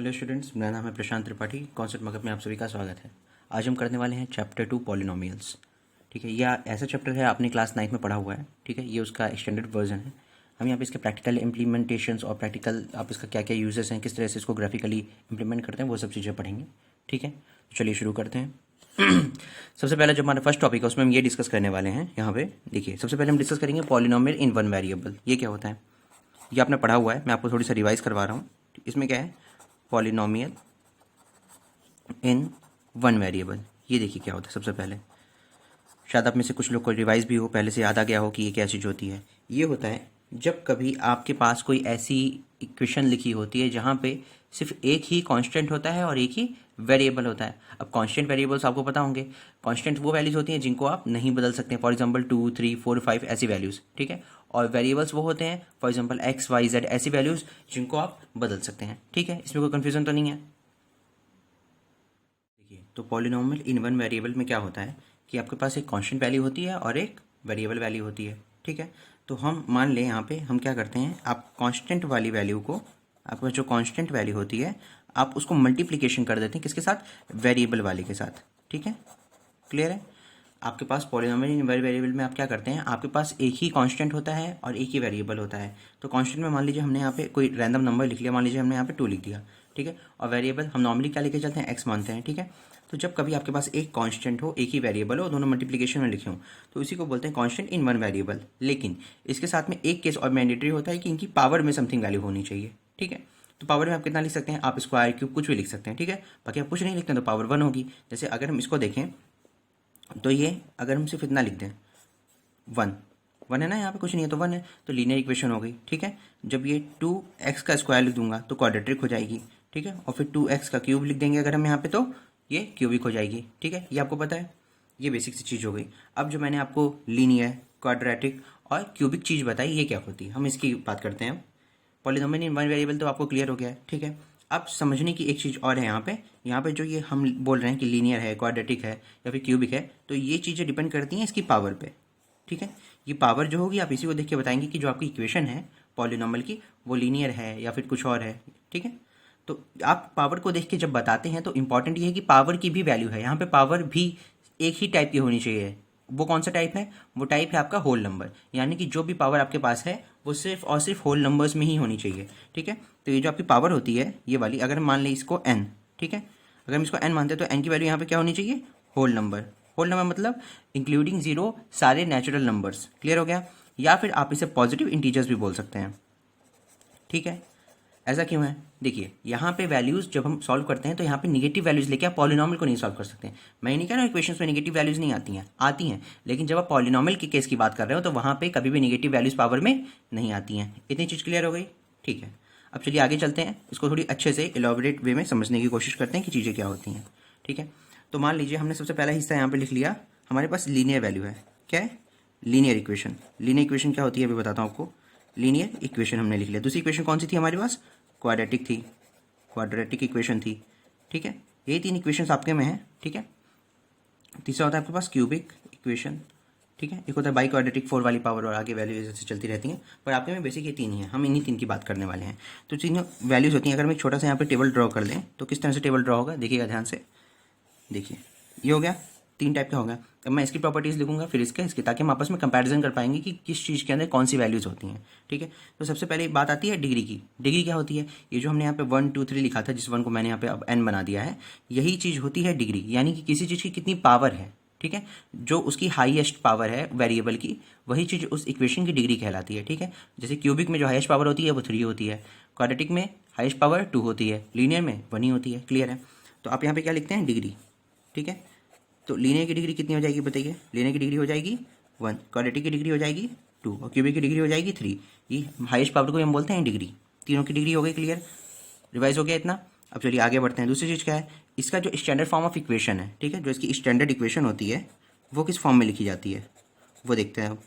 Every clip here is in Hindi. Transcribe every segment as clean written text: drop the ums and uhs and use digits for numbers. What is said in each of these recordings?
हेलो स्टूडेंट्स, मेरा नाम है प्रशांत त्रिपाठी। कॉन्सेप्ट मगध में आप सभी का स्वागत है। आज हम करने वाले हैं चैप्टर 2 पॉलिनोमियल्स। ठीक है, यह ऐसा चैप्टर है आपने क्लास 9 में पढ़ा हुआ है। ठीक है, ये उसका एक्सटेंडेड वर्जन है। हम यहाँ पे इसके प्रैक्टिकल इम्प्लीमेंटेशंस और प्रैक्टिकल आप इसका क्या क्या यूजेस हैं, किस तरह से इसको ग्राफिकली इंप्लीमेंट करते हैं, वो सब चीज़ें पढ़ेंगे। ठीक है, तो चलिए शुरू करते हैं। सबसे पहले जो हमारा फर्स्ट टॉपिक है उसमें हम ये डिस्कस करने वाले हैं। यहाँ पे देखिए, सबसे पहले हम डिस्कस करेंगे पॉलिनोमियल इन वन वेरिएबल। ये क्या होता है, ये आपने पढ़ा हुआ है, मैं आपको थोड़ी सा रिवाइज करवा रहा हूँ। इसमें क्या है, पॉलिनोमियल इन वन वेरिएबल। ये देखिए क्या होता है। सबसे पहले शायद आप में से कुछ लोग को रिवाइज भी हो, पहले से याद आ गया हो कि ये क्या चीज़ होती है। ये होता है जब कभी आपके पास कोई ऐसी इक्वेशन लिखी होती है जहाँ पे सिर्फ एक ही कांस्टेंट होता है और एक ही वेरिएबल होता है। अब कांस्टेंट वेरिएबल्स आपको पता होंगे, कांस्टेंट वो वैल्यूज होती हैं जिनको आप नहीं बदल सकते हैं। फॉर एग्जांपल 2, 3, 4, 5 ऐसी वैल्यूज़। ठीक है, और वेरिएबल्स वो होते हैं for example x, y, z ऐसी वैल्यूज़ जिनको आप बदल सकते हैं। ठीक है, इसमें कोई कन्फ्यूजन तो नहीं है। तो पॉलिनोमियल इन वन वेरिएबल में क्या होता है कि आपके पास एक कांस्टेंट वैल्यू होती है और एक वेरिएबल वैल्यू होती है। ठीक है, तो हम मान लें यहाँ पे हम क्या करते हैं, आप कांस्टेंट वाली वैल्यू को, आपके पास जो कांस्टेंट वैल्यू होती है आप उसको मल्टीप्लिकेशन कर देते हैं किसके साथ, वेरिएबल वाले के साथ। ठीक है, क्लियर है। आपके पास पॉलिनोमियल इन वन वेरिएबल में आप क्या करते हैं, आपके पास एक ही कांस्टेंट होता है और एक ही वेरिएबल होता है। तो कांस्टेंट में मान लीजिए हमने यहाँ पे कोई रैंडम नंबर लिख लिया, मान लीजिए हमने यहाँ पे 2 लिख दिया। ठीक है, और वेरिएबल हम नॉर्मली क्या लेके चलते हैं, x मानते हैं। ठीक है, तो जब कभी आपके पास एक कांस्टेंट हो, एक ही वेरिएबल हो, दोनों मल्टीप्लिकेशन में लिखे हों, तो इसी को बोलते हैं कांस्टेंट इन वन वेरिएबल। लेकिन इसके साथ में एक केस और मैंडेटरी होता है कि इनकी पावर में समथिंग वैल्यू होनी चाहिए। ठीक है, तो पावर में आप कितना लिख सकते हैं, आप स्क्वायर क्यूब कुछ भी लिख सकते हैं। ठीक है, बाकी आप कुछ नहीं लिखते हैं तो पावर 1 होगी। जैसे अगर हम इसको देखें तो ये अगर हम सिर्फ इतना लिख दें 1 है ना, यहाँ पे कुछ नहीं है तो 1 है, तो लीनियर इक्वेशन हो गई। ठीक है, जब ये 2x का स्क्वायर लिख दूंगा तो क्वाड्रेटिक हो जाएगी। ठीक है, और फिर 2x का क्यूब लिख देंगे अगर हम यहाँ पे तो ये क्यूबिक हो जाएगी। ठीक है, ये आपको पता है, ये बेसिक सी चीज़ हो गई। अब जो मैंने आपको लीनियर, क्वाड्रेटिक और क्यूबिक चीज़ बताई, ये क्या होती है, हम इसकी बात करते हैं। पॉलिनोमियल इन वन वेरिएबल तो आपको क्लियर हो गया है। ठीक है, अब समझने की एक चीज़ और है यहाँ पे जो ये हम बोल रहे हैं कि लीनियर है, क्वाड्रेटिक है या फिर क्यूबिक है, तो ये चीज़ें डिपेंड करती हैं इसकी पावर पे। ठीक है, ये पावर जो होगी आप इसी को देख के बताएंगे कि जो आपकी इक्वेशन है पॉलिनोमियल की वो लीनियर है या फिर कुछ और है। ठीक है, तो आप पावर को देख के जब बताते हैं तो इंपॉर्टेंट ये है कि पावर की भी वैल्यू है। यहाँ पे पावर भी एक ही टाइप की होनी चाहिए। वो कौन सा टाइप है, वो टाइप है आपका होल नंबर, यानी कि जो भी पावर आपके पास है वो सिर्फ और सिर्फ होल नंबर्स में ही होनी चाहिए। ठीक है, तो ये जो आपकी पावर होती है ये वाली, अगर हम मान लें इसको n, ठीक है, अगर हम इसको n मानते हैं तो n की वैल्यू यहाँ पे क्या होनी चाहिए, होल नंबर। होल नंबर मतलब इंक्लूडिंग 0 सारे नेचुरल नंबर्स। क्लियर हो गया, या फिर आप इसे पॉजिटिव इंटीजर्स भी बोल सकते हैं। ठीक है, ऐसा क्यों है, देखिए यहाँ पे वैल्यूज जब हम सॉल्व करते हैं तो यहाँ पे निगेटिव वैल्यूज लेके आप पॉलिनोमियल को नहीं सॉल्व कर सकते। मैं ये नहीं कह रहा हूँ इक्वेशंस में निगेटिव वैल्यूज नहीं आती हैं, लेकिन जब आप पॉलिनोमियल के केस की बात कर रहे हो तो वहाँ पे कभी भी निगेटिव वैल्यूज पावर में नहीं आती हैं। इतनी चीज़ क्लियर हो गई। ठीक है, अब चलिए आगे चलते हैं, इसको थोड़ी अच्छे से इलॉबरेट वे में समझने की कोशिश करते हैं कि चीज़ें क्या होती हैं। ठीक है, तो मान लीजिए हमने सबसे पहला हिस्सा यहाँ पर लिख लिया, हमारे पास लीनियर वैल्यू है। क्या है, लीनियर इक्वेशन। लीनियर इक्वेशन क्या होती है अभी बताता हूँ आपको। लीनियर इक्वेशन हमने लिख लिया। दूसरी इक्वेशन कौन सी थी हमारे पास, क्वाड्रेटिक थी, क्वाड्रेटिक इक्वेशन थी। ठीक है, यही 3 इक्वेशंस आपके में हैं। ठीक है, तीसरा होता है आपके पास क्यूबिक इक्वेशन। ठीक है, एक होता है बाई क्वाड्रेटिक 4 वाली पावर और आगे वैल्यूज ऐसे चलती रहती हैं, पर आपके में बेसिक ये 3 ही हैं। हम इन्हीं 3 की बात करने वाले हैं। तो तीनों वैल्यूज होती हैं। अगर हम एक छोटा सा यहाँ पे टेबल ड्रॉ कर दें तो किस तरह से टेबल ड्रॉ होगा, देखिएगा ध्यान से। देखिए ये हो गया, 3 टाइप का होगा। अब मैं इसकी प्रॉपर्टीज़ लिखूंगा फिर इसके, ताकि हम आपस में कंपैरिजन कर पाएंगे कि किस चीज़ के अंदर कौन सी वैल्यूज़ होती हैं। ठीक है, तो सबसे पहले बात आती है डिग्री की। डिग्री क्या होती है, ये जो हमने यहाँ पे 1, 2, 3 लिखा था, जिस 1 को मैंने यहाँ पे अब n बना दिया है, यही चीज़ होती है डिग्री, यानी कि किसी चीज़ की कितनी पावर है। ठीक है, जो उसकी हाईएस्ट पावर है वेरिएबल की, वही चीज़ उस इक्वेशन की डिग्री कहलाती है। ठीक है, जैसे क्यूबिक में जो हाईएस्ट पावर होती है वो 3 होती है, क्वाड्रेटिक में हाईएस्ट पावर 2 होती है, लीनियर में 1 ही होती है। क्लियर है, तो आप यहाँ पे क्या लिखते हैं, डिग्री। ठीक है, तो लीनियर की डिग्री कितनी हो जाएगी बताइए, लीनियर की डिग्री हो जाएगी 1, क्वाड्रेटिक की डिग्री हो जाएगी 2 और क्यूबिक की डिग्री हो जाएगी 3। ये हाईएस्ट पावर को हम बोलते हैं डिग्री। तीनों की डिग्री हो गई। क्लियर, रिवाइज हो गया इतना। अब चलिए आगे बढ़ते हैं। दूसरी चीज़ क्या है, इसका जो स्टैंडर्ड फॉर्म ऑफ इक्वेशन है, ठीक है, जो इसकी स्टैंडर्ड इक्वेशन होती है वो किस फॉर्म में लिखी जाती है वो देखते हैं अब।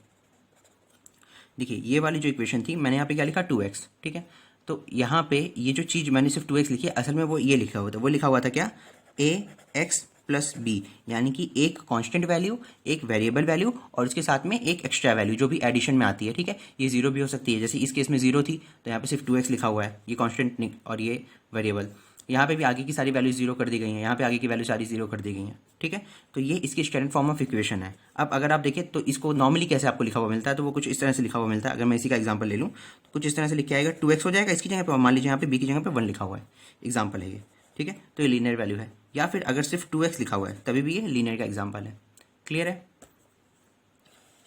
देखिए ये वाली जो इक्वेशन थी, मैंने यहाँ पे क्या लिखा 2x। ठीक है, तो यहाँ पे ये जो चीज़ मैंने सिर्फ 2x लिखी है, असल में वो ये लिखा हुआ था, वो लिखा हुआ था क्या, ax प्लस बी, यानी कि एक कांस्टेंट वैल्यू, एक वेरिएबल वैल्यू और उसके साथ में एक एक्स्ट्रा वैल्यू जो भी एडिशन में आती है। ठीक है, ये 0 भी हो सकती है, जैसे इस केस में 0 थी तो यहाँ पे सिर्फ 2x लिखा हुआ है, ये कांस्टेंट और ये वेरिएबल। यहाँ पे भी आगे की सारी वैल्यू जीरो कर दी गई हैं, यहाँ पे आगे की वैल्यू सारी जीरो कर दी गई हैं, ठीक है। तो ये इसकी स्टैंडर्ड फॉर्म ऑफ इक्वेशन है। अब अगर आप देखें तो इसको नॉर्मली कैसे आपको लिखा हुआ मिलता है, तो वो कुछ इस तरह से लिखा हुआ मिलता है। अगर मैं इसी का एग्जाम्पल ले लूँ तो कुछ इस तरह से लिख के आएगा 2x हो जाएगा इसकी जगह पे, मान लीजिए यहाँ पे b की जगह पे 1 लिखा हुआ है, एग्जाम्पल है ये, ठीक है। तो ये लीनियर वैल्यू है। या फिर अगर सिर्फ 2x लिखा हुआ है तभी भी ये लीनियर का एग्जाम्पल है। क्लियर है?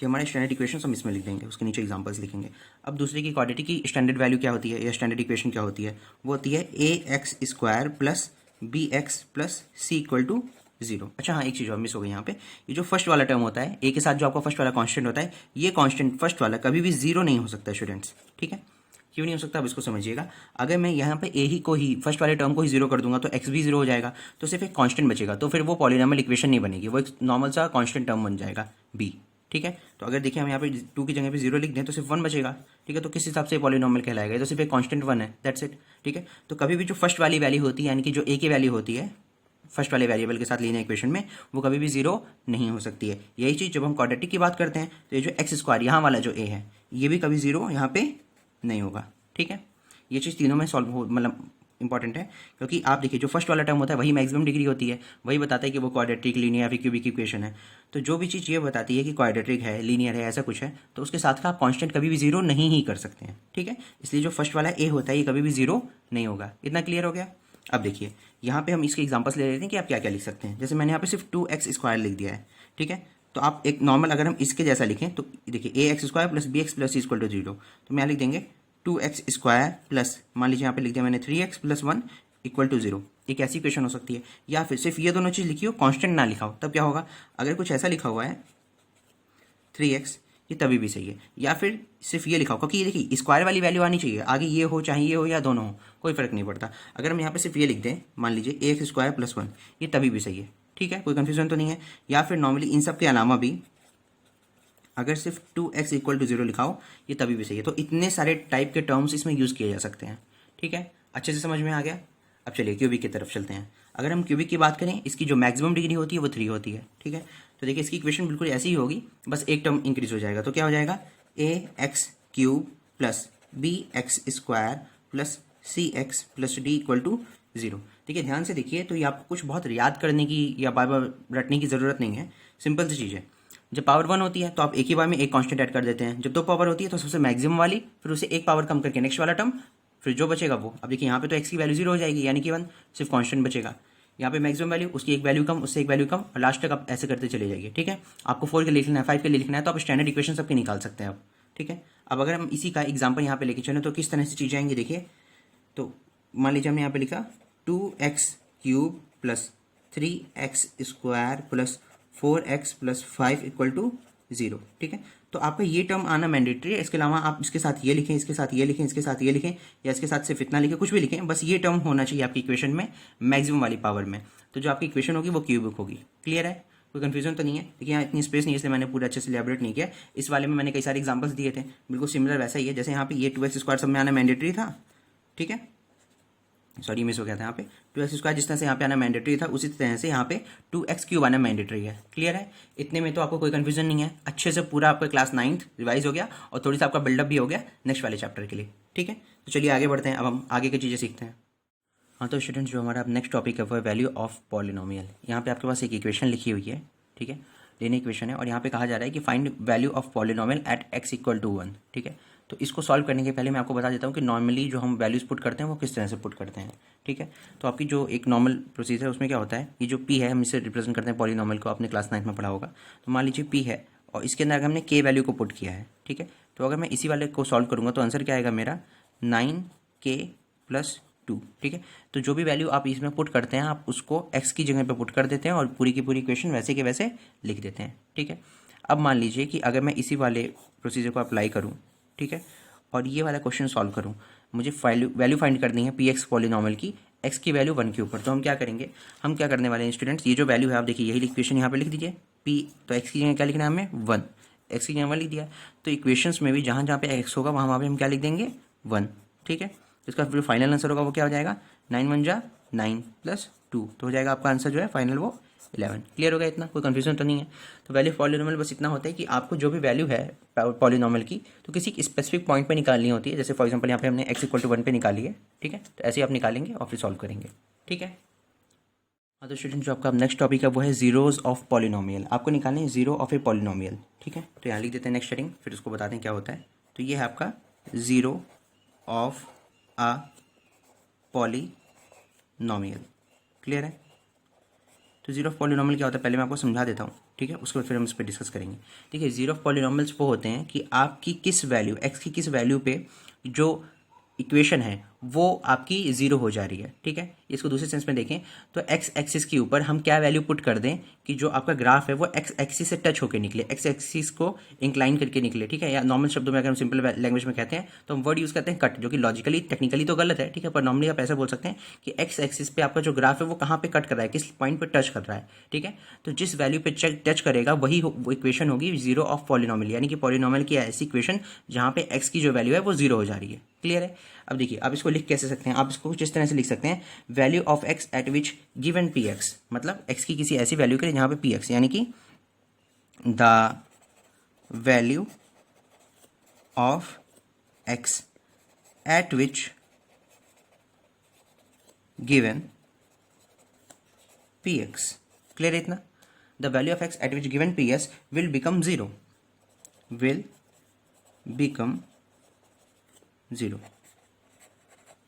जो हमारे स्टैंडर्ड इक्वेशन हम इसमें लिख देंगे, उसके नीचे एग्जांपल्स लिखेंगे। अब दूसरे की क्वाड्रेटिक की स्टैंडर्ड वैल्यू क्या होती है या स्टैंडर्ड इक्वेशन क्या होती है, वो होती है ax² plus bx plus c equal to 0। अच्छा हाँ, एक चीज़ और मिस हो गई यहाँ पे, ये जो फर्स्ट वाला टर्म होता है a के साथ जो आपका फर्स्ट वाला कांस्टेंट होता है, ये कांस्टेंट फर्स्ट वाला कभी भी 0 नहीं हो सकता स्टूडेंट्स, ठीक है। क्यों नहीं हो सकता अब इसको समझिएगा। अगर मैं यहाँ पे ए ही को ही फर्स्ट वाले टर्म को ही 0 कर दूंगा तो x भी 0 हो जाएगा, तो सिर्फ एक कांस्टेंट बचेगा, तो फिर वो पॉलिनॉमियल इक्वेशन नहीं बनेगी, वो एक नॉर्मल सा कांस्टेंट टर्म बन जाएगा b, ठीक है। तो अगर देखिए हम यहाँ पे 2 की जगह पे 0 लिख दें तो सिर्फ 1 बचेगा, ठीक है। तो किस हिसाब से पॉलिनॉमियल कहलाएगा, तो सिर्फ एक कांस्टेंट 1 है, दैट्स इट, ठीक है। तो कभी भी जो फर्स्ट वाली वैल्यू होती है, यानी कि जो a की वैल्यू होती है फर्स्ट वाले वेरिएबल के साथ लीनियर इक्वेशन में, वो कभी भी 0 नहीं हो सकती है। यही चीज़ जब हम क्वाड्रेटिक की बात करते हैं तो ये जो x² यहाँ वाला जो a है, ये भी कभी 0 यहाँ पे नहीं होगा, ठीक है। ये चीज़ तीनों में सॉल्व हो, मतलब इंपॉर्टेंट है, क्योंकि आप देखिए जो फर्स्ट वाला टर्म होता है वही मैक्सिमम डिग्री होती है, वही बताता है कि वो क्वाड्रेटिक, लीनियर या फिर क्यूबिक इक्वेशन है। तो जो भी चीज़ ये बताती है कि क्वाड्रेटिक है, लीनियर है, ऐसा कुछ है, तो उसके साथ का आप कांस्टेंट कभी भी 0 नहीं ही कर सकते हैं, ठीक है। इसलिए जो फर्स्ट वाला ए होता है ये कभी भी 0 नहीं होगा। इतना क्लियर हो गया? अब देखिए यहाँ पे हम इसके एग्जांपल्स ले लेते हैं कि आप क्या क्या लिख सकते हैं। जैसे मैंने यहाँ पे सिर्फ 2x² लिख दिया है, ठीक है। तो आप एक नॉर्मल अगर हम इसके जैसा लिखें तो देखिए ax² plus bx plus c equal to 0, तो मैं लिख देंगे 2x² प्लस, मान लीजिए यहाँ पे लिख दिया मैंने 3x प्लस 1 इक्वल टू 0। एक ऐसी इक्वेशन हो सकती है। या फिर सिर्फ ये दोनों चीज़ लिखी हो, कांस्टेंट ना लिखा हो, तब क्या होगा, अगर कुछ ऐसा लिखा हुआ है 3x, ये तभी भी सही है। या फिर सिर्फ ये लिखा हो, क्योंकि ये देखिए स्क्वायर वाली वैल्यू आनी चाहिए, आगे ये हो चाहे ये हो या दोनों हो, कोई फर्क नहीं पड़ता। अगर हम यहाँ पे सिर्फ ये लिख दें, मान लीजिए ax² प्लस 1, ये तभी भी सही है, ठीक है, कोई कन्फ्यूजन तो नहीं है। या फिर नॉर्मली इन सब के अलावा भी अगर सिर्फ 2x इक्वल टू 0 लिखा हो, ये तभी भी सही है। तो इतने सारे टाइप के टर्म्स इसमें यूज़ किए जा सकते हैं, ठीक है। अच्छे से समझ में आ गया? अब चलिए क्यूबिक की तरफ चलते हैं। अगर हम क्यूबिक की बात करें, इसकी जो मैक्सिमम डिग्री होती है वो 3 होती है, ठीक है। तो देखिए इसकी इक्वेशन बिल्कुल ऐसी ही होगी, बस एक टर्म इंक्रीज हो जाएगा। तो क्या हो जाएगा, ax³ plus bx² plus cx plus d equal to 0। देखिए ध्यान से देखिए, तो ये आपको कुछ बहुत याद करने की या बार बार रटने की ज़रूरत नहीं है, सिंपल सी चीज़ है। जब पावर 1 होती है तो आप एक ही बार में एक कांस्टेंट ऐड कर देते हैं। जब 2 पावर होती है तो सबसे मैक्सिमम वाली, फिर उसे एक पावर कम करके नेक्स्ट वाला टर्म, फिर जो बचेगा वो। अब देखिए यहाँ पे तो x की वैल्यू 0 हो जाएगी, यानी कि 1, सिर्फ कांस्टेंट बचेगा। यहाँ पे मैक्सिमम वैल्यू, उसकी एक वैल्यू कम, उससे एक वैल्यू कम, और लास्ट तक आप ऐसे करते चले जाइए, ठीक है। आपको 4 के लिए लिखना है, 5 के लिए लिखना है, तो आप स्टैंडर्ड इक्वेशन सबके निकाल सकते हैं अब, ठीक है। अब अगर हम इसी का एग्जाम्पल यहाँ पे लेके चलें तो किस तरह से चीज़ें आएंगी देखिए। तो मान लीजिए हमने यहाँ पे लिखा 2x³ plus 3x² plus 4x plus 5 equal to 0, ठीक है। तो आपका ये टर्म आना मैंडेटरी है। इसके अलावा आप इसके साथ ये लिखें, इसके साथ ये लिखें, इसके साथ ये लिखें, या इसके साथ सिर्फ इतना लिखें, कुछ भी लिखें, बस ये टर्म होना चाहिए आपकी इक्वेशन में मैक्सिमम वाली पावर में। तो जो आपकी इक्वेशन होगी वो क्यूबिक होगी। क्लियर है? कोई कंफ्यूजन तो नहीं है? देखिए यहाँ इतनी स्पेस नहीं है, इसलिए मैंने पूरा अच्छे से एलैबोरेट नहीं किया। इस वाले में मैंने कई सारे एग्जाम्पल्स दिए थे, बिल्कुल सिमिलर वैसा ही है। जैसे यहाँ पे ये 2x² सब में आना मैंडेटरी था, ठीक है, सॉरी मिस हो गया था यहाँ पे। 2x² जिस तरह से यहाँ पे आना मैंडेटरी था, उसी तरह से यहाँ पे 2x³ आना मैंडेटरी है। क्लियर है? इतने में तो आपको कोई कंफ्यूजन नहीं है। अच्छे से पूरा आपका क्लास 9th रिवाइज हो गया और थोड़ी सा आपका बिल्डअप भी हो गया नेक्स्ट वाले चैप्टर के लिए, ठीक है। तो चलिए आगे बढ़ते हैं, अब हम आगे की चीज़ें सीखते हैं। हाँ तो स्टूडेंट्स, जो हमारा अब नेक्स्ट टॉपिक है वो है वैल्यू ऑफ पॉलिनोमियल। यहाँ पे आपके पास एक इक्वेशन लिखी हुई है, ठीक है, लीनियर इक्वेशन है, और यहाँ पे कहा जा रहा है कि find value of polynomial at x equal to 1, ठीक है। तो इसको सॉल्व करने के पहले मैं आपको बता देता हूँ कि नॉर्मली जो हम वैल्यूज पुट करते हैं वो किस तरह से पुट करते हैं, ठीक है। तो आपकी जो एक नॉर्मल प्रोसीजर है उसमें क्या होता है, ये जो p है हम इसे रिप्रेजेंट करते हैं पॉलिनोमियल को, आपने क्लास 9th में पढ़ा होगा। तो मान लीजिए p है और इसके अंदर हमने k वैल्यू को पुट किया है, ठीक है। तो अगर मैं इसी वाले को सॉल्व करूँगा तो आंसर क्या आएगा मेरा 9k + 2, ठीक है। तो जो भी वैल्यू आप इसमें पुट करते हैं आप उसको x की जगह पे पुट कर देते हैं और पूरी की पूरी इक्वेशन वैसे के वैसे लिख देते हैं, ठीक है। अब मान लीजिए कि अगर मैं इसी वाले प्रोसीजर को अप्लाई करूं, ठीक है, और ये वाला क्वेश्चन सॉल्व करूं, मुझे वैल्यू फाइंड करनी है px पॉलिनोमियल की, x की वैल्यू 1 के ऊपर। तो हम क्या करेंगे, हम क्या करने वाले हैं स्टूडेंट्स, ये जो वैल्यू है आप देखिए यही इक्वेशन यहाँ पे लिख दीजिए p, तो x की जगह क्या लिखना है हमें 1, x की जगह 1 लिख दिया। तो इक्वेशंस में भी जहाँ जहाँ पे x होगा वहाँ पे हम क्या लिख देंगे 1, ठीक है। इसका जो फाइनल आंसर होगा वो क्या हो जाएगा 9 × 1 = 9 + 2, तो हो जाएगा आपका आंसर जो है फाइनल वो 11। क्लियर हो गया? इतना कोई कंफ्यूजन तो नहीं है। तो वैल्यू पॉलिनोमियल बस इतना होता है कि आपको जो भी वैल्यू है पॉलिनोमियल की तो किसी स्पेसिफिक पॉइंट पे निकालनी होती है। जैसे फॉर एग्जांपल यहाँ पे हमने x = 1 पे निकाली है, ठीक है, तो ऐसे ही आप निकालेंगे और फिर सॉल्व करेंगे। ठीक है। हाँ तो स्टूडेंट जो आपका नेक्स्ट टॉपिक है वो है जीरोज ऑफ पॉलिनोमियल। आपको निकालना है जीरो ऑफ ए पॉलिनोमियल, ठीक है। तो यहाँ लिख देते हैं नेक्स्ट हेडिंग, फिर उसको बताते हैं क्या होता है। तो ये है आपका zero of a polynomial, clear है। तो जीरो ऑफ पॉलिनोमियल क्या होता है पहले मैं आपको समझा देता हूँ, ठीक है, उसके बाद फिर हम इस पर डिस्कस करेंगे। देखिए जीरो ऑफ पॉलिनोमियल्स वो होते हैं कि आपकी किस वैल्यू एक्स की किस वैल्यू पे जो इक्वेशन है वो आपकी जीरो हो जा रही है, ठीक है। इसको दूसरे सेंस में देखें तो एक्स एक्सिस के ऊपर हम क्या वैल्यू पुट कर दें कि जो आपका ग्राफ है वो एक्स एक्सिस से टच होकर निकले, एक्स एक्सिस को इंक्लाइन करके निकले, ठीक है। या नॉर्मल शब्दों में अगर हम सिंपल लैंग्वेज में कहते हैं तो हम वर्ड यूज करते हैं कट, जो कि लॉजिकली टेक्निकली तो गलत है, ठीक है, पर नॉर्मली आप ऐसा बोल सकते हैं कि एक्स एक्सिस पे आपका जो ग्राफ है वो कहाँ पे कट कर रहा है, किस पॉइंट पे टच कर रहा है, ठीक है। तो जिस वैल्यू पे टच करेगा वही इक्वेशन होगी जीरो ऑफ पॉलिनोमियल, यानी कि पॉलिनोमियल की ऐसी इक्वेशन जहाँ पे एक्स की जो वैल्यू है वो जीरो हो जा रही है, क्लियर है। अब देखिए आप इसको लिख कैसे सकते हैं, आप इसको कुछ इस तरह से लिख सकते हैं, value of x eight which given P x, मतलब एक्स की किसी ऐसी वैल्यू के लिए जहां पे पी एक्स, यानी कि the value of x eight which given P x, clear है इतना। The value of x eight which given P x will become zero, will become zero.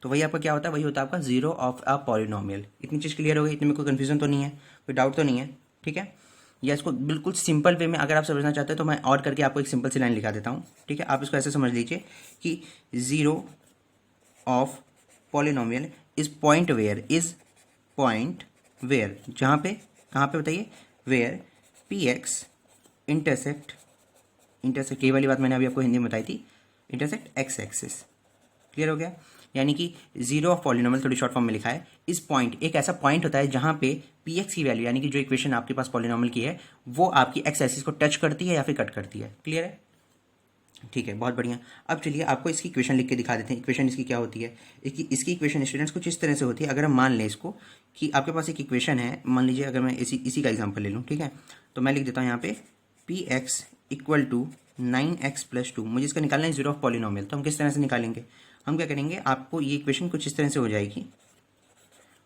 तो वही आपका क्या होता है, वही होता है आपका जीरो ऑफ अ पॉलिनोमियल। इतनी चीज़ क्लियर हो गई, इतने में कोई कंफ्यूजन तो नहीं है, कोई डाउट तो नहीं है, ठीक है। या इसको बिल्कुल सिंपल वे में अगर आप समझना चाहते हैं तो मैं और करके आपको एक सिंपल सी लाइन लिखा देता हूँ, ठीक है। आप इसको ऐसे समझ लीजिए कि zero of polynomial is point where, is point where, जहाँ पे कहाँ पे बताइए, where P X intersect, intersect ये वाली बात मैंने अभी आपको हिंदी में बताई थी, इंटरसेक्ट एक्स एक्सिस, क्लियर हो गया। यानी कि जीरो ऑफ पॉलिनोमियल थोड़ी शॉर्ट फॉर्म में लिखा है, इस पॉइंट एक ऐसा पॉइंट होता है जहां पे पी एक्स की वैल्यू, यानी कि जो इक्वेशन आपके पास पॉलिनोमियल की है वो आपकी एक्स एक्सिस को टच करती है या फिर कट करती है, क्लियर है, ठीक है, बहुत बढ़िया। अब चलिए आपको इसकी इक्वेशन लिख के दिखा देते हैं। इक्वेशन इसकी क्या होती है, इसकी इक्वेशन स्टूडेंट्स कुछ इस तरह से होती है। अगर हम मान लें इसको कि आपके पास एक इक्वेशन है, मान लीजिए अगर मैं इसी का एग्जाम्पल ले लूँ, ठीक है, तो मैं लिख देता हूँ यहाँ पे P x equal to 9x+2, मुझे इसका निकालना है जीरो ऑफ पॉलिनोमियल। तो हम किस तरह से निकालेंगे, हम क्या करेंगे, आपको ये इक्वेशन कुछ इस तरह से हो जाएगी,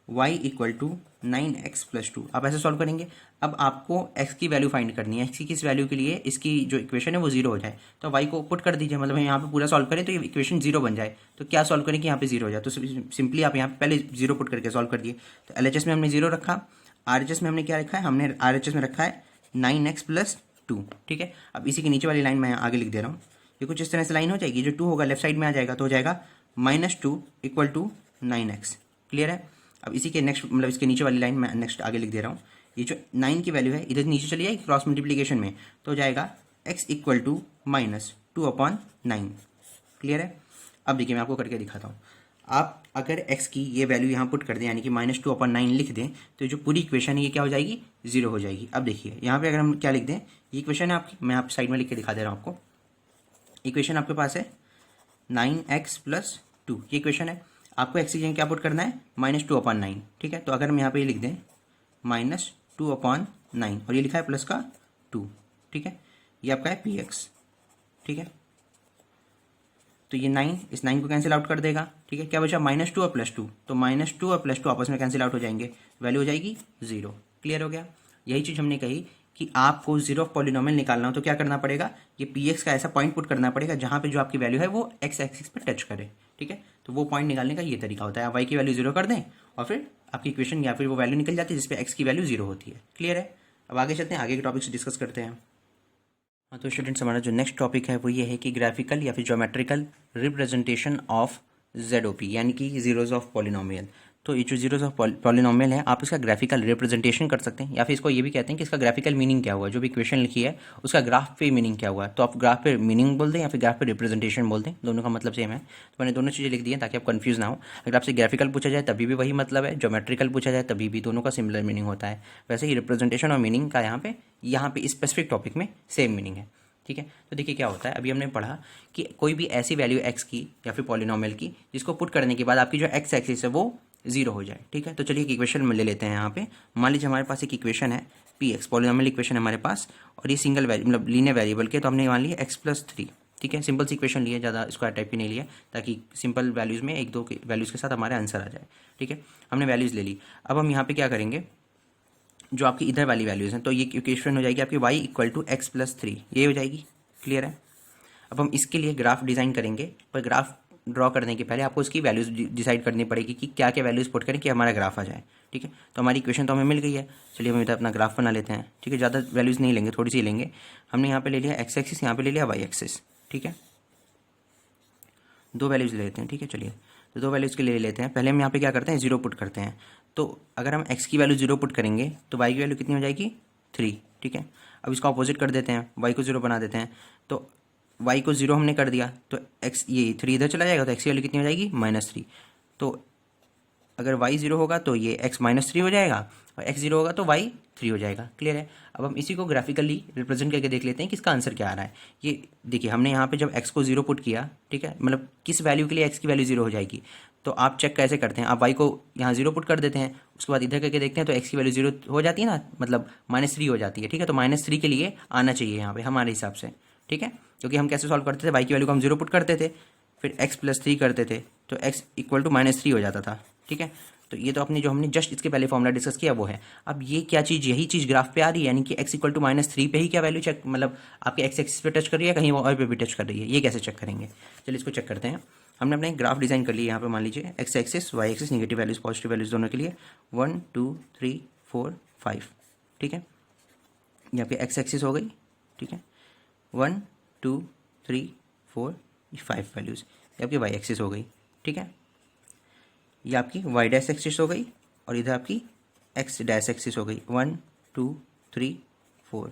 y इक्वल टू 9x+2, आप ऐसे सॉल्व करेंगे। अब आपको x की वैल्यू फाइंड करनी है, x की किस वैल्यू के लिए इसकी जो इक्वेशन है वो जीरो हो जाए, तो y को पुट कर दीजिए, मतलब यहाँ पे पूरा सॉल्व करें तो ये इक्वेशन जीरो बन जाए। तो क्या सॉल्व करें कि यहाँ पे जीरो हो जाए, तो सिंपली आप यहाँ पे पहले जीरो पुट करके सॉल्व कर दिए। तो LHS में हमने जीरो रखा, RHS में हमने क्या रखा है, हमने RHS में रखा है 9x+2, ठीक है। अब इसी के नीचे वाली लाइन मैं आगे लिख दे रहा हूँ, ये कुछ इस तरह से लाइन हो जाएगी, जो 2 होगा लेफ्ट साइड में आ जाएगा, तो हो जाएगा -2 इक्वल टू 9x, क्लियर है। अब इसी के नेक्स्ट मतलब इसके नीचे वाली लाइन मैं नेक्स्ट आगे लिख दे रहा हूँ, ये जो 9 की वैल्यू है इधर नीचे चली जाएगी क्रॉस मल्टीप्लिकेशन में, तो हो जाएगा x इक्वल टू -2/9, क्लियर है। अब देखिए मैं आपको करके दिखाता हूँ, आप अगर x की ये वैल्यू यहाँ पुट कर दें, यानी कि -2/9 लिख दें, तो जो पूरी इक्वेशन है ये क्या हो जाएगी, जीरो हो जाएगी। अब देखिए यहाँ पे अगर हम क्या लिख दें, ये इक्वेशन है आपकी, मैं आप साइड में लिख के दिखा दे रहा हूँ आपको। इक्वेशन आपके पास है 9x+2, ये इक्वेशन है। आपको x की जगह क्या पुट करना है, -2/9, ठीक है। तो अगर हम यहाँ पे लिख दें -2/9 और ये लिखा है प्लस का 2, ठीक है, ये आपका है px, ठीक है। तो ये 9 इस 9 को कैंसिल आउट कर देगा, ठीक है। क्या बचा, -2 और +2, तो -2 और +2 आपस में कैंसिल आउट हो जाएंगे, वैल्यू हो जाएगी जीरो, क्लियर हो गया। यही चीज़ हमने कही कि आपको जीरो ऑफ पॉलिनोमियल निकालना हो तो क्या करना पड़ेगा, ये पी एक्स का ऐसा पॉइंट पुट करना पड़ेगा जहां पे जो आपकी वैल्यू है वो एक्स एक्सिस पे टच करे, ठीक है। तो वो पॉइंट निकालने का ये तरीका होता है, आप वाई की वैल्यू जीरो कर दें और फिर आपकी इक्वेशन या फिर वो वैल्यू निकल जाती है जिसपे एक्स की वैल्यू जीरो होती है, क्लियर है। अब आगे चलते हैं, आगे के टॉपिक से डिस्कस करते हैं। हाँ तो स्टूडेंट्स हमारा जो नेक्स्ट टॉपिक है वो ये है कि ग्राफिकल या फिर ज्योमेट्रिकल रिप्रेजेंटेशन ऑफ ZOP, यानी कि जीरोज ऑफ पॉलिनोमियल। तो ये जो जीरोज ऑफ पॉलिनोमियल है आप इसका ग्राफिकल रिप्रेजेंटेशन कर सकते हैं, या फिर इसको ये भी कहते हैं कि इसका ग्राफिकल मीनिंग क्या हुआ, जो भी इक्वेशन लिखी है उसका ग्राफ पे मीनिंग क्या हुआ है। तो आप ग्राफ पे मीनिंग बोल दें या फिर ग्राफ पे रिप्रेजेंटेशन बोल दें, दोनों का मतलब सेम है। तो मैंने दोनों चीज़ें लिख दी हैं ताकि आप कंफ्यूज ना हो। अगर आपसे ग्राफिकल पूछा जाए तभी भी वही मतलब है, ज्योमेट्रिकल पूछा जाए तभी भी, दोनों का सिमिलर मीनिंग होता है। वैसे ही रिप्रेजेंटेशन और मीनिंग का यहाँ पे स्पेसिफिक टॉपिक में सेम मीनिंग है, ठीक है। तो देखिए क्या होता है, अभी हमने पढ़ा कि कोई भी ऐसी वैल्यू x की या फिर पॉलिनोमियल की जिसको पुट करने के बाद आपकी जो x एक्सिस है वो जीरो हो जाए, ठीक है। तो चलिए एक इक्वेशन में ले लेते हैं। यहाँ पे मान लीजिए हमारे पास एक इक्वेशन है px, पॉलिनोमियल इक्वेशन है हमारे पास, और ये सिंगल मतलब लीनियर वेरिएबल के, तो हमने मान लिया x+3, ठीक है, सिंपल सी इक्वेशन ली है, ज़्यादा स्क्वायर टाइप की नहीं लिया, ताकि सिंपल वैल्यूज़ में एक दो के वैल्यूज़ के साथ हमारे आंसर आ जाए। ठीक है, हमने वैल्यूज़ ले ली। अब हम यहाँ पे क्या करेंगे, जो आपकी इधर वाली वैल्यूज़ हैं, तो ये इक्वेशन हो जाएगी आपकी y equal to X plus 3, ये हो जाएगी। क्लियर है। अब हम इसके लिए ग्राफ डिज़ाइन करेंगे, पर ग्राफ ड्रॉ करने के पहले आपको इसकी वैल्यूज़ डिसाइड करनी पड़ेगी कि क्या क्या वैल्यूज़ पुट करें कि हमारा ग्राफ आ जाए। ठीक है, तो हमारी इक्वेशन तो हमें मिल गई है। चलिए हम इधर अपना ग्राफ बना लेते हैं। ठीक है, ज़्यादा वैल्यूज़ नहीं लेंगे, थोड़ी सी लेंगे। हमने यहाँ पे ले लिया एक्स एक्सिस, यहाँ पे ले लिया वाई एक्सिस। ठीक है, दो वैल्यूज़ ले लेते हैं। ठीक है, चलिए तो दो वैल्यूज़ के ले लेते हैं। पहले हम यहाँ पे क्या करते हैं, जीरो पुट करते हैं। तो अगर हम एक्स की वैल्यू जीरो पुट करेंगे तो वाई की वैल्यू कितनी हो जाएगी, 3। ठीक है, अब इसका अपोजिट कर देते हैं, वाई को जीरो बना देते हैं। तो वाई को जीरो हमने कर दिया तो एक्स, ये 3 इधर चला जाएगा, तो एक्स की वैल्यू कितनी हो जाएगी, -3। तो अगर वाई जीरो होगा तो ये एक्स -3 हो जाएगा, और एक्स जीरो होगा तो वाई 3 हो जाएगा। क्लियर है। अब हम इसी को ग्राफिकली रिप्रेजेंट करके देख लेते हैं कि इसका आंसर क्या आ रहा है। ये देखिए, हमने यहाँ पे जब एक्स को जीरो पुट किया, ठीक है, मतलब किस वैल्यू के लिए एक्स की वैल्यू जीरो हो जाएगी, तो आप चेक कैसे करते हैं, आप वाई को यहाँ जीरो पुट कर देते हैं, उसके बाद इधर करके देखते हैं तो एक्स की वैल्यू जीरो हो जाती है ना, मतलब -3 हो जाती है। ठीक है, तो -3 के लिए आना चाहिए यहाँ पे हमारे हिसाब से। ठीक है, क्योंकि हम कैसे सॉल्व करते थे, वाई की वैल्यू को हम जीरो पुट करते थे, फिर एक्स प्लस 3 करते थे, तो एक्स इक्वल टू -3 हो जाता था। ठीक है, तो ये तो अपनी जो हमने जस्ट इसके पहले फॉर्मूला डिस्कस किया वो है। अब ये क्या चीज़, यही चीज़ ग्राफ पे आ रही है, यानी कि एक्स इक्वल टू -3 पे ही क्या वैल्यू चेक, मतलब आपके एक्स एक्सिस पे टच कर रही है, कहीं और पे भी टच कर रही है, ये कैसे चेक करेंगे। चलिए इसको चेक करते हैं। हमने अपना एक ग्राफ डिजाइन कर लिया। यहाँ पे मान लीजिए X axis Y axis, negative values positive values दोनों के लिए 1 2 3 4 5। ठीक है, यहाँ पे एक्स एक्सिस हो गई। ठीक है, 1 2 3 4 5 वैल्यूज़। ये आपकी वाई एक्सिस हो गई। ठीक है, ये आपकी वाई डैश एक्सिस हो गई, और इधर आपकी एक्स डैश एक्सिस हो गई, 1 2 3 4।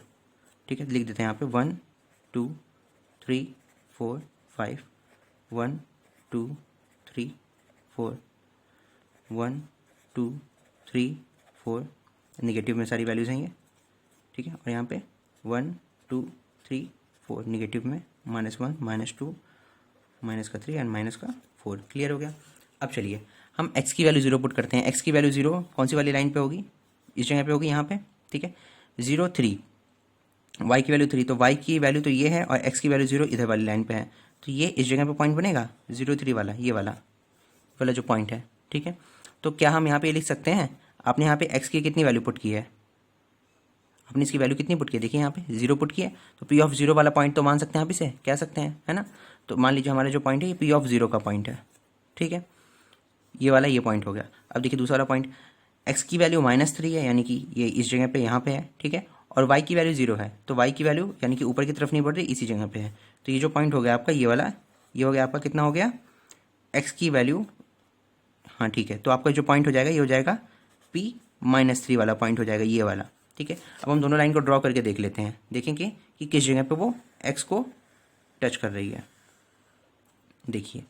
ठीक है, लिख देते हैं यहाँ पे 1 2 3 4 5, 1 2 3 4, 1 2 3 4, निगेटिव में सारी वैल्यूज़ हैं ये। ठीक है, और यहाँ पे 1 2 3 4, निगेटिव में -1 -2 -3 एंड -4। क्लियर हो गया। अब चलिए हम x की वैल्यू जीरो पुट करते हैं। x की वैल्यू जीरो कौन सी वाली लाइन पे होगी, इस जगह पे होगी, यहाँ पे। ठीक है, 0 3, y की वैल्यू 3, तो y की वैल्यू तो ये है, और x की वैल्यू 0 इधर वाली लाइन पे है, तो ये इस जगह पे पॉइंट बनेगा 0 3 वाला, ये वाला जो पॉइंट है। ठीक है, तो क्या हम यहाँ पे लिख सकते हैं, आपने यहाँ पे x की कितनी वैल्यू पुट की है, आपने इसकी वैल्यू कितनी पुट की है, देखिए यहाँ पे 0 पुट की है, तो p ऑफ 0 वाला पॉइंट तो मान सकते हैं, आप इसे कह सकते हैं, है ना। तो मान लीजिए हमारा जो पॉइंट है ये p ऑफ 0 का पॉइंट है। ठीक है, ये वाला ये पॉइंट हो गया। अब देखिए दूसरा वाला पॉइंट, x की वैल्यू -3 है, यानी कि ये इस जगह पे यहाँ पे है। ठीक है, और y की वैल्यू 0 है, तो y की वैल्यू यानी कि ऊपर की तरफ नहीं बढ़ रही, इसी जगह पे है। तो ये जो पॉइंट हो गया आपका ये वाला, ये हो गया आपका, कितना हो गया, x की वैल्यू, हाँ ठीक है, तो आपका जो पॉइंट हो जाएगा ये हो जाएगा p -3 वाला पॉइंट हो जाएगा, ये वाला। ठीक है, अब हम दोनों लाइन को ड्रॉ करके देख लेते हैं, देखेंगे कि किस जगह पे वो x को टच कर रही है। देखिए,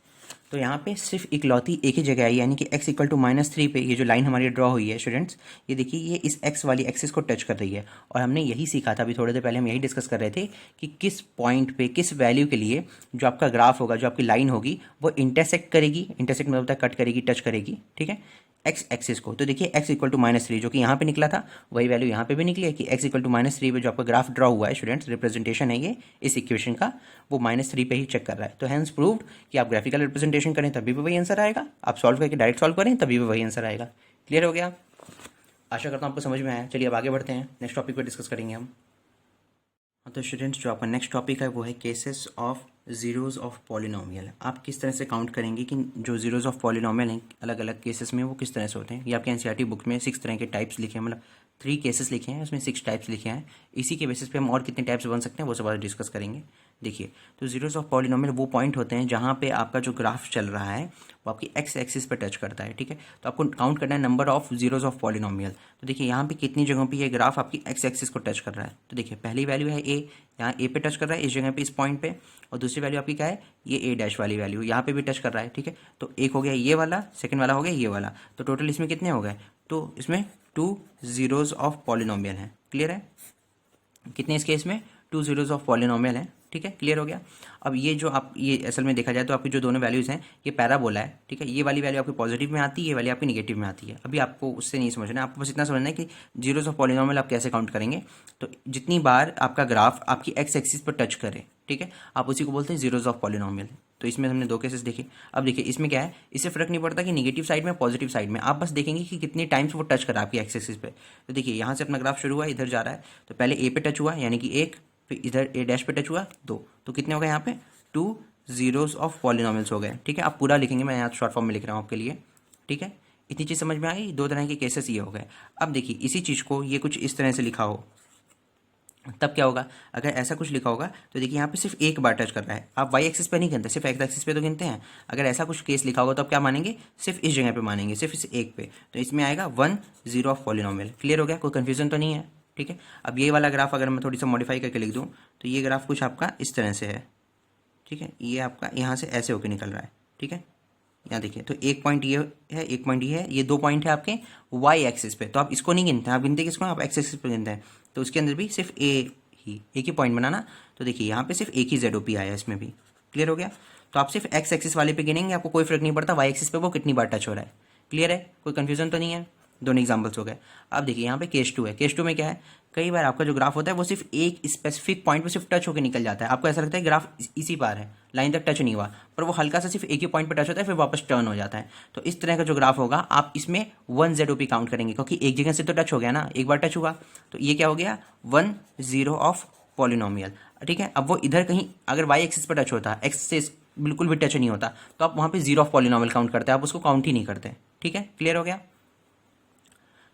तो यहाँ पे सिर्फ इकलौती एक ही जगह आई, यानी कि x इक्वल टू -3 पे ये जो लाइन हमारी ड्रॉ हुई है स्टूडेंट्स, ये देखिए ये इस x वाली एक्सिस को टच कर रही है। और हमने यही सीखा था, अभी थोड़ी देर पहले हम यही डिस्कस कर रहे थे कि किस पॉइंट पे किस वैल्यू के लिए जो आपका ग्राफ होगा, जो आपकी लाइन होगी, वो इंटरसेक्ट करेगी, इंटरसेक्ट मतलब होता है कट करेगी, टच करेगी। ठीक है, एक्स एक्सिस को। तो देखिए x इक्वल टू -3 जो कि यहाँ पे निकला था, वही वैल्यू यहाँ पे भी निकली है कि x इक्वल टू -3 पे जो आपका ग्राफ ड्रॉ हुआ है स्टूडेंट्स, रिप्रेजेंटेशन है ये इस इक्वेशन का, वो -3 पे ही चेक कर रहा है। तो हैंस प्रूव्ड कि आप ग्राफिकल रिप्रेजेंटेशन करें तभी भी वही आंसर आएगा, आप सॉल्व करके डायरेक्ट सॉल्व करें तभी भी वही आंसर आएगा। क्लियर हो गया, आशा करता हूँ आपको समझ में आया। चलिए अब आगे बढ़ते हैं, नेक्स्ट टॉपिक पर डिस्कस करेंगे हम। तो स्टूडेंट्स जो आपका नेक्स्ट टॉपिक है वो है cases of zeros of polynomial. आप किस तरह से काउंट करेंगे कि जो जीरोज़ ऑफ पॉलिनोमियल हैं अलग अलग केसेस में वो किस तरह से होते हैं। ये आपके एनसीईआरटी बुक में 6 तरह के टाइप्स लिखे हैं, मतलब 3 केसेस लिखे हैं, उसमें 6 टाइप्स लिखे हैं। इसी के बेसिस पे हम और कितने टाइप्स बन सकते हैं वो सब आज डिस्कस करेंगे। देखिए, तो जीरोज़ ऑफ पॉलिनोमियल वो पॉइंट होते हैं जहाँ पे आपका जो ग्राफ चल रहा है वो आपकी एक्स एक्सिस पर टच करता है। ठीक है, तो आपको काउंट करना है number of zeros of polynomial. तो देखिए यहाँ पे कितनी जगहों पे ये ग्राफ आपकी एक्स एक्सिस को टच कर रहा है। तो देखिए पहली वैल्यू है ए, यहाँ ए पे टच कर रहा है, इस जगह पे, इस पॉइंट पे। और दूसरी वैल्यू आपकी क्या है, ये ए डैश वाली वैल्यू यहाँ पे भी टच कर रहा है। ठीक है, तो एक हो गया ये वाला, सेकंड वाला हो गया ये वाला, तो टोटल इसमें कितने हो गए, तो इसमें 2 जीरोज़ ऑफ पॉलिनोमियल हैं। क्लियर है, कितने इस केस में 2 जीरोज़ ऑफ पॉलिनोमियल हैं। ठीक है, क्लियर हो गया। अब ये जो आप, ये असल में देखा जाए तो आपकी जो दोनों वैल्यूज़ हैं ये पैराबोला है। ठीक है, ये वाली वैल्यू आपकी पॉजिटिव में आती है, ये वाली आपकी निगेटिव में आती है। अभी आपको उससे नहीं समझना है, आपको बस इतना समझना है कि जीरोज़ ऑफ पॉलिनोमियल आप कैसे काउंट करेंगे। तो जितनी बार आपका ग्राफ आपकी एक्स एक्सिस पर टच करे, ठीक है, आप उसी को बोलते हैं जीरोज ऑफ पॉलिनोमियल। तो इसमें हमने दो केसेस देखे। अब देखिए इसमें क्या है, इससे फर्क नहीं पड़ता कि निगेटिव साइड में पॉजिटिव साइड में, आप बस देखेंगे कि कितनी टाइम्स वो टच करा आपकी एक्स एक्सिस पे। तो देखिए यहाँ से अपना ग्राफ शुरू हुआ, इधर जा रहा है, तो पहले ए पे टच हुआ यानी कि एक, फिर इधर ए डैश पे टच हुआ 2, तो कितने हो गए यहाँ पे 2 जीरोज ऑफ पॉलिनोमियल्स हो गए। ठीक है, आप पूरा लिखेंगे, मैं यहाँ शॉर्ट फॉर्म में लिख रहा हूँ आपके लिए। ठीक है, इतनी चीज़ समझ में आई, दो तरह के केसेस ये हो गए। अब देखिए इसी चीज़ को ये कुछ इस तरह से लिखा हो तब क्या होगा, अगर ऐसा कुछ लिखा होगा तो देखिए यहाँ पे सिर्फ एक बार टच कर रहा है, आप वाई एक्सिस पे नहीं गिनते, सिर्फ एक्स एक्सिस पे तो गिनते हैं। अगर ऐसा कुछ केस लिखा होगा तो आप क्या मानेंगे, सिर्फ इस जगह पे मानेंगे, सिर्फ इस एक पे, तो इसमें आएगा 1 0 ऑफ पॉलिनोमियल। क्लियर हो गया, कोई कन्फ्यूजन तो नहीं है। ठीक है, अब ये वाला ग्राफ अगर मैं थोड़ी सा मॉडिफाई करके लिख दूँ तो ये ग्राफ कुछ आपका इस तरह से है। ठीक है, ये आपका यहाँ से ऐसे होकर निकल रहा है। ठीक है, यहाँ देखिए, तो एक पॉइंट ये है, एक पॉइंट ये है, ये दो पॉइंट है आपके वाई एक्सिस पे, तो आप इसको नहीं गिनते हैं, आप गिनते किसको, आप एक्स एक्सिस पे गिनते हैं। तो उसके अंदर भी सिर्फ एक ही पॉइंट बनाना। तो देखिए यहाँ पे सिर्फ एक ही ZOP आया है इसमें भी। क्लियर हो गया, तो आप सिर्फ एक्स एक्सिस वाले पे गिनेंगे, आपको कोई फर्क नहीं पड़ता वाई एक्सिस पे वो कितनी बार टच हो रहा है। क्लियर है, कोई कंफ्यूजन तो नहीं है। दोनों एग्जाम्पल्स हो गए। अब देखिए यहाँ पे केस 2 है। केस 2 में क्या है, कई बार आपका जो ग्राफ होता है वो सिर्फ एक स्पेसिफिक पॉइंट पे सिर्फ टच होकर निकल जाता है, आपको ऐसा लगता है ग्राफ इसी पार है, लाइन तक टच नहीं हुआ, पर वो हल्का सा सिर्फ एक ही पॉइंट पे टच होता है, फिर वापस टर्न हो जाता है। तो इस तरह का जो ग्राफ होगा आप इसमें 1 ZOP काउंट करेंगे, क्योंकि एक जगह से तो टच हो गया ना, एक बार टच हुआ, तो ये क्या हो गया 1 0 ऑफ पॉलिनोमियल। ठीक है, अब वो इधर कहीं अगर वाई एक्सिस पर टच होता, एक्स से बिल्कुल भी टच नहीं होता, तो आप वहाँ पे 0 ऑफ पॉलिनोमियल काउंट करते हैं, आप उसको काउंट ही नहीं करते। ठीक है, क्लियर हो गया।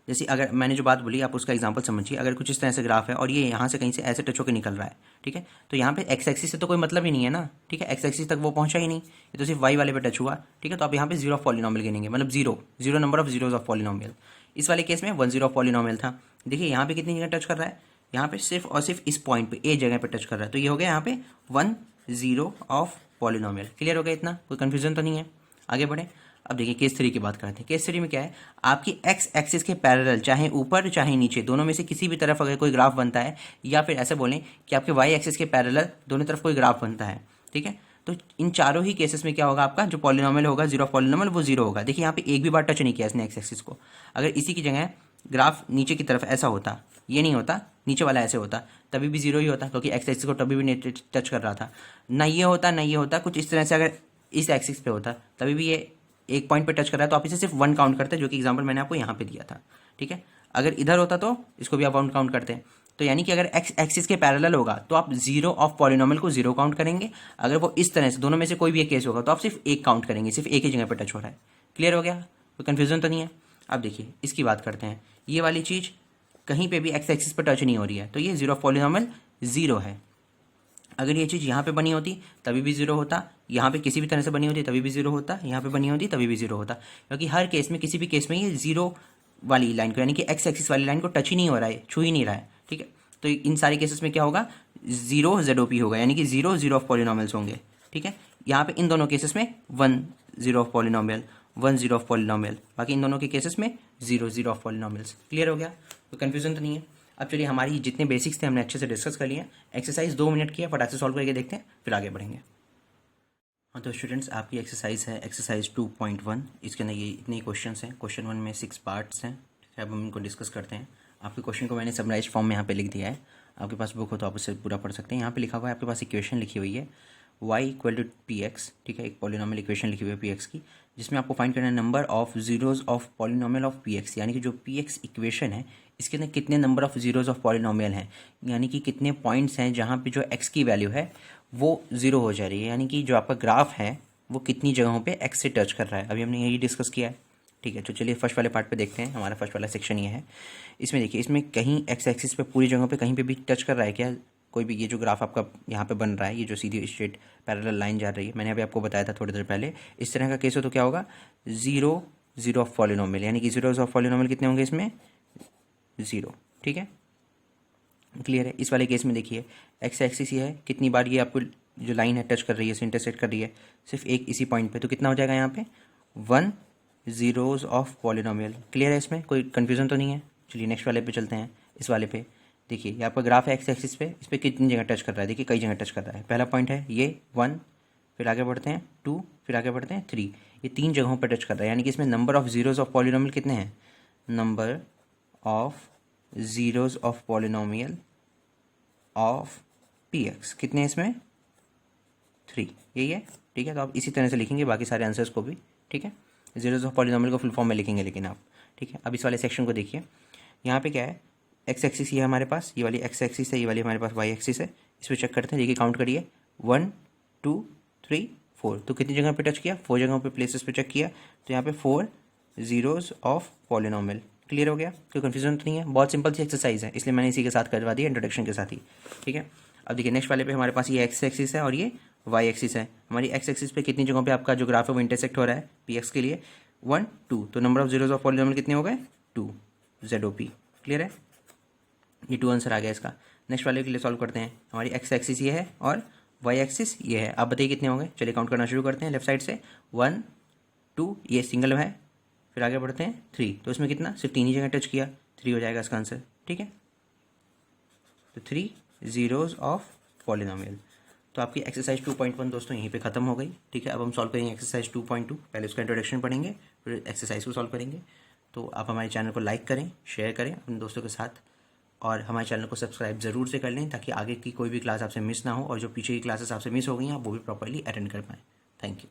जैसे अगर मैंने जो बात बोली आप उसका एग्जांपल समझिए, अगर कुछ इस तरह से ग्राफ है और ये यहाँ से कहीं से ऐसे टच होकर निकल रहा है। ठीक है, तो यहाँ पे एक्स एक्सिस से तो कोई मतलब ही नहीं है ना। ठीक है, एक्स एक्सिस तक वो पहुंचा ही नहीं, ये तो सिर्फ वाई वाले पे टच हुआ। ठीक है, तो आप यहाँ पे 0 ऑफ पॉलिनोमियल गिनेंगे, मतलब zero number of zeros of polynomial. इस वाले केस में 1 0 ऑफ पॉलिनोमियल था। देखिए यहाँ पे कितनी जगह टच कर रहा है, यहाँ पे सिर्फ और सिर्फ इस पॉइंट पे ए जगह पे टच कर रहा है, तो ये हो गया यहाँ पे 1 0 ऑफ पॉलिनोमियल। क्लियर हो गया, इतना कोई कंफ्यूजन तो नहीं है। आगे बढ़े, अब देखिए केस 3 की बात करते हैं। केस 3 में क्या है, आपकी एक्स एक्सिस के पैरेलल चाहे ऊपर चाहे नीचे दोनों में से किसी भी तरफ अगर कोई ग्राफ बनता है, या फिर ऐसे बोलें कि आपके वाई एक्सिस के पैरेलल दोनों तरफ कोई ग्राफ बनता है। ठीक है, तो इन चारों ही केसेस में क्या होगा, आपका जो पॉलिनोमियल होगा 0 पॉलिनोमियल वो 0 होगा। देखिए यहाँ पे एक भी बार टच नहीं किया इसने एक्स एक्सिस को। अगर इसी की जगह ग्राफ नीचे की तरफ ऐसा होता, ये नहीं होता, नीचे वाला ऐसे होता, तभी भी 0 ही होता, क्योंकि एक्स एक्सिस को तभी भी नहीं टच कर रहा था। ना ये होता ना ये होता, कुछ इस तरह से अगर इस एक्सिस पे होता तभी भी ये एक पॉइंट पे टच कर रहा है, तो आप इसे सिर्फ 1 काउंट करते हैं, जो कि एग्जांपल मैंने आपको यहाँ पे दिया था। ठीक है, अगर इधर होता तो इसको भी आप 1 काउंट करते हैं। तो यानी कि अगर एक्स एक्सिस के पैरेलल होगा तो आप 0 ऑफ पॉलिनोमियल को 0 काउंट करेंगे, अगर वो इस तरह से दोनों में से कोई भी एक केस होगा तो आप सिर्फ 1 काउंट करेंगे, सिर्फ एक ही जगह पर टच हो रहा है। क्लियर हो गया, कोई कन्फ्यूजन तो नहीं है। अब देखिए इसकी बात करते हैं, ये वाली चीज़ कहीं पे भी एक्स एक्सिस पर टच नहीं हो रही है, तो ये 0 ऑफ पॉलिनोमियल 0 है। अगर ये चीज़ यहाँ पे बनी होती तभी भी 0 होता, यहाँ पे किसी भी तरह से बनी होती तभी भी 0 होता, यहाँ पे बनी होती तभी भी 0 होता, क्योंकि हर केस में किसी भी केस में ये 0 वाली लाइन को यानी कि एक्स एक्सिस वाली लाइन को टच ही नहीं हो रहा है, छू ही नहीं रहा है। ठीक है, तो इन सारे केसेस में क्या होगा, 0 ZOP होगा, यानी कि 0 0 ऑफ पॉलिनोमियल्स होंगे। ठीक है, यहाँ पे इन दोनों केसेस में 1 0 ऑफ पॉलिनोमियल, 1 0 ऑफ पॉलिनोमियल, बाकी इन दोनों के केसेस में 0 0 ऑफ पॉलिनोमियल्स। क्लियर हो गया, तो कन्फ्यूजन तो नहीं है। अब चलिए हमारी जितने बेसिक्स थे हमने अच्छे से डिस्कस कर लिए। एक्सरसाइज 2 मिनट की है, फटाक से सॉल्व करके देखते हैं, फिर आगे बढ़ेंगे। हाँ तो स्टूडेंट्स, आपकी एक्सरसाइज है एक्सरसाइज 2.1। इसके अंदर ये इतने ही क्वेश्चन हैं। क्वेश्चन 1 में 6 पार्ट्स हैं। ठीक है, अब हम इनको डिस्कस करते हैं। आपके क्वेश्चन को मैंने समराइज फॉर्म में यहाँ पे लिख दिया है, आपके पास बुक हो तो आप उससे पूरा पढ़ सकते हैं। यहाँ पे लिखा हुआ है, आपके पास इक्वेशन लिखी हुई है y = px। ठीक है, एक पॉलिनोमियल इक्वेशन लिखी हुई है px की, जिसमें आपको फाइंड करना है number of zeros of polynomial of px, यानी कि जो px इक्वेशन है इसके अंदर कितने number of zeros of polynomial हैं, यानी कि कितने पॉइंट्स हैं जहाँ पे जो x की वैल्यू है वो 0 हो जा रही है, यानी कि जो आपका ग्राफ है वो कितनी जगहों पे x से टच कर रहा है। अभी हमने यही डिस्कस किया है। ठीक है, तो चलिए फर्स्ट वाले पार्ट पे देखते हैं। हमारा फर्स्ट वाला सेक्शन ये है। इसमें देखिए, इसमें कहीं एक्स एक्सिस पे पूरी जगहों पे कहीं पे भी टच कर रहा है क्या कोई भी, ये जो ग्राफ आपका यहाँ पे बन रहा है, ये जो सीधी स्ट्रेट पैरेलल लाइन जा रही है, मैंने अभी आपको बताया था थोड़ी देर पहले, इस तरह का केस हो तो क्या होगा, 0 0 ऑफ पॉलिनोमियल, यानी कि 0 ऑफ पॉलिनोमियल कितने होंगे इसमें 0। ठीक है, क्लियर है। इस वाले केस में देखिए एक्स एक्सिस ये है, कितनी बार ये आपको जो लाइन है टच कर रही है, इंटरसेक्ट कर रही है सिर्फ एक इसी पॉइंट पे, तो कितना हो जाएगा यहाँ पे 1 0 ऑफ पॉलिनोमियल। क्लियर है, इसमें कोई कन्फ्यूजन तो नहीं है। चलिए नेक्स्ट वाले पे चलते हैं। इस वाले पे देखिए, ये आपका ग्राफ है एक्स एक्सिस पे, इस पर कितनी जगह टच कर रहा है, देखिए कई जगह टच कर रहा है। पहला पॉइंट है ये 1, फिर आगे बढ़ते हैं 2, फिर आगे बढ़ते हैं 3, ये 3 जगहों पर टच कर रहा है, यानी कि इसमें number of zeros of polynomial कितने हैं, number of zeros of polynomial of px कितने हैं इसमें 3, यही है। ठीक है, तो आप इसी तरह से लिखेंगे बाकी सारे आंसर्स को भी। ठीक है, जीरोज ऑफ पॉलिनोमियल को फुल फॉर्म में लिखेंगे लेकिन आप। ठीक है, अब इस वाले सेक्शन को देखिए, यहाँ पे क्या है, एक्स एक्सिस ये है हमारे पास, ये वाली एक्स एक्सिस है, ये वाली हमारे पास वाई एक्सिस है। इस पर चेक करते हैं, देखिए काउंट करिए 1 2 3 4, तो कितनी जगह पे टच किया, 4 जगहों पे प्लेसेस पे चेक किया, तो यहाँ पे 4 जीरोज ऑफ पॉलिनोमियल। क्लियर हो गया, कोई कन्फ्यूजन तो नहीं है, बहुत सिंपल सी एक्सरसाइज है, इसलिए मैंने इसी के साथ करवा दिया इंट्रोडक्शन के साथ ही। ठीक है, अब देखिए नेक्स्ट वाले पे हमारे पास ये एक्स एक्सिस है और ये वाई एक्सिस है। हमारी एक्स एक्सिस पे कितनी जगहों पे आपका जो ग्राफ है वो इंटरसेक्ट हो रहा है पी एक्स के लिए, 1 2, तो number of zeros of polynomial कितने हो गए, 2 ZOP। क्लियर है, ये 2 आंसर आ गया इसका। नेक्स्ट वाले के लिए सॉल्व करते हैं, हमारी एक्स एक्सिस ये है और वाई एक्सिस ये है। आप बताइए कितने होंगे, चलिए काउंट करना शुरू करते हैं लेफ्ट साइड से, 1 2, ये सिंगल है, फिर आगे बढ़ते हैं 3, तो इसमें कितना, सिर्फ 3 ही जगह टच किया, 3 हो जाएगा इसका आंसर। ठीक है, तो 3 जीरोज ऑफ पॉलिनोमियल। तो आपकी एक्सरसाइज 2.1 दोस्तों यहीं पे खत्म हो गई। ठीक है, अब हम सॉल्व करेंगे एक्सरसाइज 2.2, पहले उसका इंट्रोडक्शन पढ़ेंगे फिर एक्सरसाइज को सॉल्व करेंगे। तो आप हमारे चैनल को लाइक करें, शेयर करें अपने दोस्तों के साथ, और हमारे चैनल को सब्सक्राइब ज़रूर से कर लें ताकि आगे की कोई भी क्लास आपसे मिस ना हो, और जो पीछे की क्लासेस आपसे मिस हो गई हैं आप वो भी प्रॉपर्ली अटेंड कर पाएँ। Thank you.